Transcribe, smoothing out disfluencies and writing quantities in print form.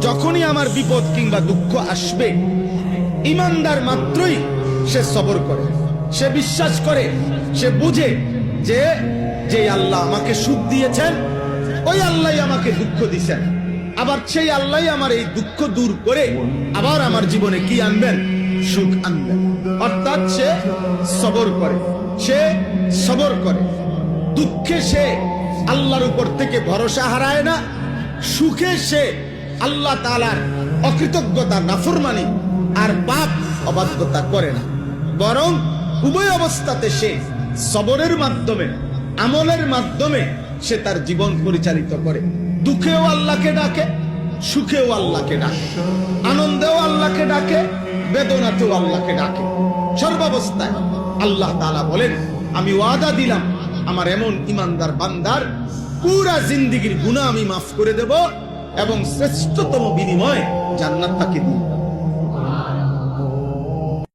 যখনই আমার বিপদ কিংবা দুঃখ আসবে, ইমানদার মাত্রই সে সবর করে, সে বিশ্বাস করে, সে বুঝে যে যে আল্লাহ আমাকে সুখ দিয়েছেন ওই আল্লাহ আমাকে দুঃখ দিয়েছেন, আবার সেই আল্লাহ আমার এই দুঃখ দূর করে আবার আমার জীবনে কি আনবেন, সুখ আনবেন। অর্থাৎ সে সবর করে, সে সবর করে। দুঃখে সে আল্লাহর উপর থেকে ভরসা হারায় না, সুখে সে আল্লাহ তাআলার অকৃতজ্ঞতা, নাফরমানি আর পাপ অবাধ্যতা করে না, বরং উভয় অবস্থাতে সে সবরের মাধ্যমে, আমলের মাধ্যমে সে তার জীবন পরিচালিত করে। দুঃখেও আল্লাহকে ডাকে, সুখেও আল্লাহকে ডাকে, আনন্দেও আল্লাহকে ডাকে, বেদনাতেও আল্লাহকে ডাকে। সর্বাবস্থায় আল্লাহ তাআলা বলেন, আমি ওয়াদা দিলাম আমার এমন ইমানদার বান্দার পুরা জিন্দেগীর গুনাহ আমি মাফ করে দেব এবং শ্রেষ্ঠতম বিনিময় জান্নাত তাকে দিব।